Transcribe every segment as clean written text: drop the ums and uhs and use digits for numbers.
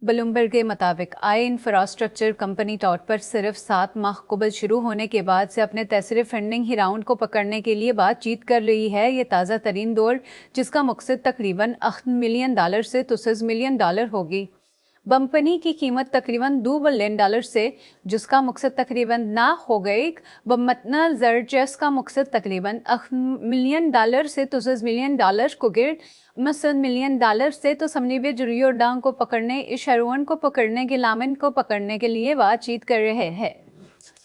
बलूमबर्ग के मुताबिक आई infrastructure company तौर पर सिर्फ 7 माह कबल शुरू होने के बाद से अपने तीसरे फंडिंग ही राउंड को पकड़ने के लिए बातचीत कर रही है। ये ताज़ा तरीन दौर जिसका मकसद तकरीबन $8 मिलियन से $30 मिलियन होगी। कंपनी की कीमत तकरीबन $2 बिलियन से जिसका मकसद तकरीबन ना हो गई बमतना जर्जस का मकसद तकरीबन $8 मिलियन से $30 मिलियन को गिर $1 मिलियन से तो समनीबे जुरियोडांग को पकड़ने इस शहरों को पकड़ने के लामिन को पकड़ने के लिए बातचीत कर रहे हैं।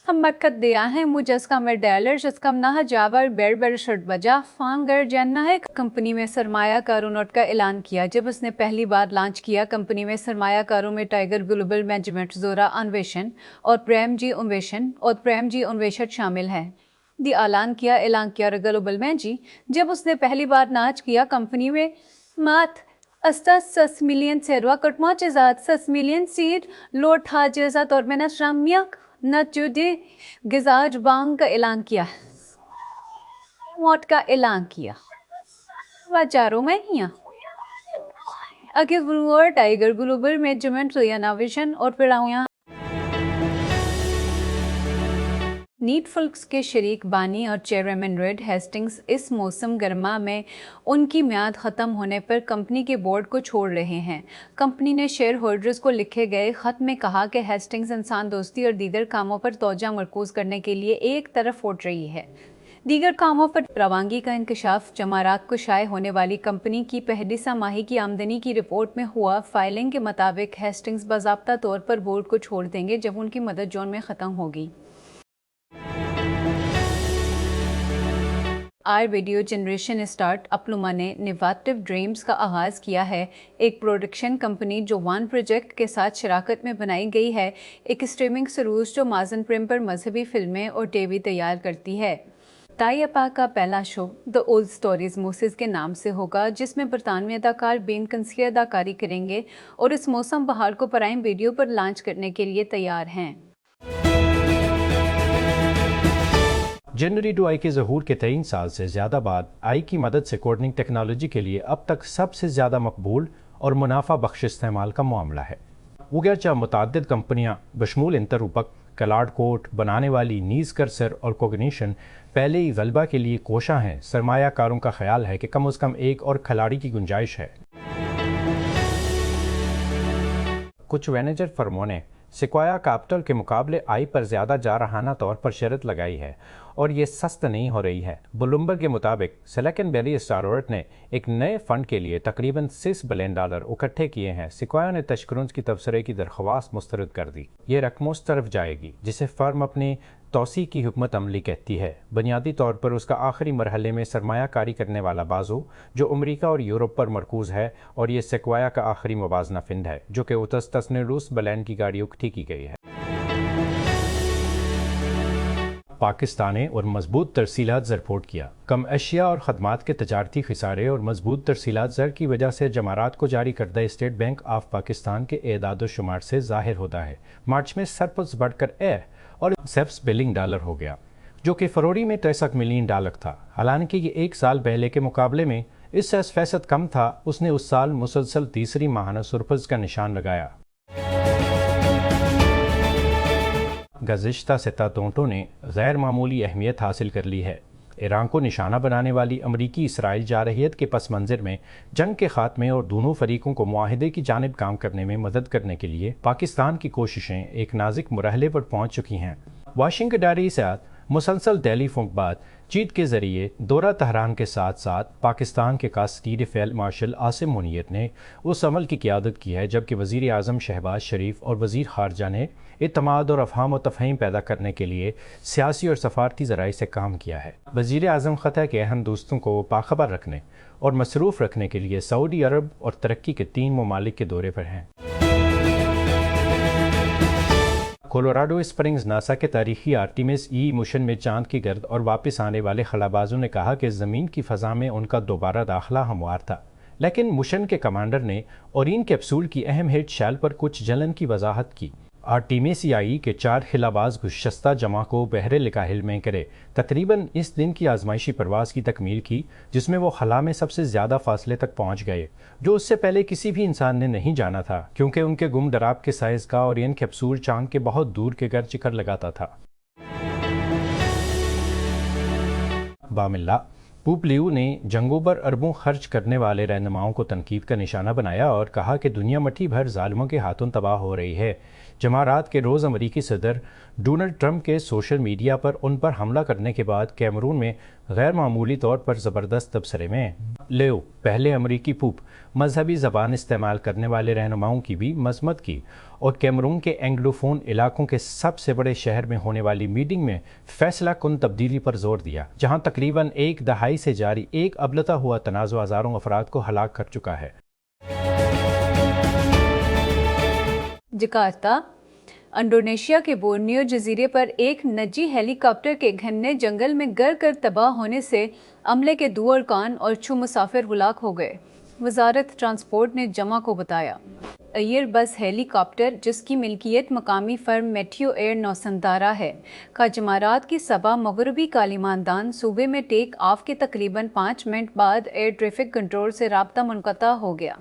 हम मक्कत दिया है मुजस्का में डॉलर जिसका ना जावर बेर शर्ट बजा फांगर जानना है कंपनी में सरमायाकारों नोट का ऐलान किया। जब उसने पहली बार लॉन्च किया कंपनी में सरमायाकारों में टाइगर ग्लोबल मैनेजमेंट, जोरा अन्वेषण और प्रेम जी अन्वेषण शामिल हैं। ऐलान किया ग्लोबल मैनेजी जब उसने पहली बार लॉन्च किया कंपनी में मात 6 मिलियन से कटमा चेजात 6 मिलियन सीट लोट हाजेजात और मैंने श्रामियक नचुदे गिजाज बांग का ऐलान किया वाचारों में हिया अगर टाइगर ग्लोबल मैनेजमेंट रिनोवेशन और फिर नीटफ्लिक्स के शरीक बानी और चेयरमैन रेड हेस्टिंग्स इस मौसम गर्मा में उनकी म्याद ख़त्म होने पर कंपनी के बोर्ड को छोड़ रहे हैं। कंपनी ने शेयर होल्डर्स को लिखे गए ख़त में कहा कि हेस्टिंग्स इंसान दोस्ती और दीगर कामों पर तवज्जो मरकूज़ करने के लिए एक तरफ उठ रही है। दीगर कामों पर रवानगी का इंकशाफ जमारात को शाये होने वाली कंपनी की पहली माही की आमदनी की रिपोर्ट में हुआ। फाइलिंग के मुताबिक हेस्टिंग्स बाज़ाब्ता तौर पर बोर्ड को छोड़ देंगे जब उनकी मदद जोन में ख़त्म होगी। आर वीडियो जनरेशन स्टार्ट अपलुमा ने इनोवेटिव ड्रीम्स का आगाज़ किया है। एक प्रोडक्शन कंपनी जो वन प्रोजेक्ट के साथ शराकत में बनाई गई है, एक स्ट्रीमिंग सर्विस जो अमेज़न प्राइम पर मजहबी फिल्में और टीवी तैयार करती है। ताइपा का पहला show the old stories Moses के नाम से होगा जिसमें बरतानवी अदाकार बेन कंसली अदाकारी करेंगे और इस मौसम बहार को प्राइम वीडियो पर लॉन्च करने के लिए तैयार हैं। जनवरी टू आई के ज़हूर के 23 साल से ज़्यादा बाद आई की मदद से कोडिंग टेक्नोलॉजी के लिए अब तक सबसे ज़्यादा मकबूल और मुनाफा बख्श इस्तेमाल का मामला है। वो गरचा मुतअद्दिद कंपनियाँ बशमूल इंटररूपक, क्लाउड कोड बनाने वाली नीज कर्सर और कोग्निशन पहले ही गलबा के लिए कोशां हैं, सरमायाकारों का ख्याल है कि कम से कम एक और खिलाड़ी की गुंजाइश है। कुछ मैनेजर फर्मों ने सिक्वाया कैपिटल के मुकाबले आई पर ज़्यादा जारहाना तौर पर शर्त लगाई है और ये सस्त नहीं हो रही है। ब्लूमबर्ग के मुताबिक सिलिकॉन वैली स्टारवर्थ ने एक नए फंड के लिए तकरीबन $6 बिलियन इकट्ठे किए हैं। सिक्वाया ने तशक्कुरुन की तबसरे की दरख्वास्त मुस्तरद कर दी। ये रकम उस तरफ जाएगी जिसे फर्म अपनी तोसी की हुकमत अमली कहती है। बुनियादी तौर पर उसका आखिरी मरहले में सरमायाकारी करने वाला बाजू जो अमरीका और यूरोप पर मरकूज़ है और ये सिक्वाया का आखिरी मुवाजना फंड है जो कि $29 बिलियन की गाड़ी उकट्ठी की गई है। पाकिस्तान ने और मजबूत तरसीलात ज़र रिपोर्ट किया। कम अशिया और ख़दमात के तजारती खिसारे और मजबूत तरसीलात ज़र की वजह से जमारात को जारी करदा स्टेट बैंक ऑफ पाकिस्तान के एदाद शुमार से ज़ाहिर होता है। मार्च में सरप्लस बढ़कर और $7 बिलियन हो गया जो कि फरवरी में $63 मिलियन था। हालांकि ये एक साल पहले के मुकाबले में इससे 10% कम था। उसने उस साल मुसलसल तीसरी माहाना सरप्लस का निशान लगाया। गुज़िश्ता सितों ने गैर मामूली अहमियत हासिल कर ली है। ईरान को निशाना बनाने वाली अमरीकी इसराइल जारहियत के पस मंज़र में जंग के खात्मे और दोनों फरीकों को मुआहदे की जानिब काम करने में मदद करने के लिए पाकिस्तान की कोशिशें एक नाजुक मरहले पर पहुँच चुकी हैं। वाशिंगटन डायरी से मुसलसल टेलीफोन बातचीत के जरिए दौरा तहरान के साथ साथ पाकिस्तान के कास्टीर फील्ड मार्शल आसिम मुनीर ने उस अमल की क़ियादत की है जबकि वज़ीर आज़म शहबाज शरीफ और वज़ीर ख़ारजा ने इत्तमाद और अफ़हाम और तफ़हीम पैदा करने के लिए सियासी और सफारती ज़राए से काम किया है। वज़ीर आज़म ख़ता के अहम दोस्तों को बाखबर रखने और मसरूफ़ रखने के लिए सऊदी अरब और तरक्की के 3 ममालिक के दौरे पर हैं। कोलोराडो स्प्रिंग्स नासा के तारीखी आर्टिमिस ई मिशन में चांद की गर्द और वापस आने वाले खलाबाजों ने कहा कि ज़मीन की फ़ज़ा में उनका दोबारा दाखिला हमवार था, लेकिन मिशन के कमांडर ने ओरिन कैप्सूल की अहम हिट शैल पर कुछ जलन की वजाहत की। آرٹیمیسیائی کے 4 خلاباز گزشتہ جمعہ کو بحر الکاہل میں کرے تقریباً اس دن کی آزمائشی پرواز کی تکمیل کی جس میں وہ خلا میں سب سے زیادہ فاصلے تک پہنچ گئے، جو اس سے پہلے کسی بھی انسان نے نہیں جانا تھا، کیونکہ ان کے گم ڈراب کے سائز کا اورین کیپسول چاند کے بہت دور کے گر چکر لگاتا تھا۔ بام اللہ پوپ لیو نے جنگوں پر اربوں خرچ کرنے والے رہنماؤں کو تنقید کا نشانہ بنایا اور کہا کہ دنیا مٹھی بھر ظالموں کے ہاتھوں تباہ ہو رہی ہے۔ جمعرات کے روز امریکی صدر ڈونلڈ ٹرمپ کے سوشل میڈیا پر ان پر حملہ کرنے کے بعد کیمرون میں غیر معمولی طور پر زبردست تبصرے میں لیو پہلے امریکی پوپ مذہبی زبان استعمال کرنے والے رہنماؤں کی بھی مذمت کی اور کیمرون کے اینگلوفون علاقوں کے سب سے بڑے شہر میں ہونے والی میٹنگ میں فیصلہ کن تبدیلی پر زور دیا، جہاں تقریباً ایک دہائی سے جاری ایک ابلتا ہوا تنازع ہزاروں افراد کو ہلاک کر چکا ہے۔ جکارتا انڈونیشیا کے بورنیو جزیرے پر ایک نجی ہیلی کاپٹر کے گھنے جنگل میں گر کر تباہ ہونے سے عملے کے 2 ارکان اور 6 مسافر ہلاک ہو گئے، وزارت ٹرانسپورٹ نے جمعہ کو بتایا۔ ایئر بس ہیلی کاپٹر، جس کی ملکیت مقامی فرم میٹیو ایئر نوسندارا ہے، کا جمعرات کی صبح مغربی کالیماندان صوبے میں ٹیک آف کے تقریباً 5 منٹ بعد ایئر ٹریفک کنٹرول سے رابطہ منقطع ہو گیا۔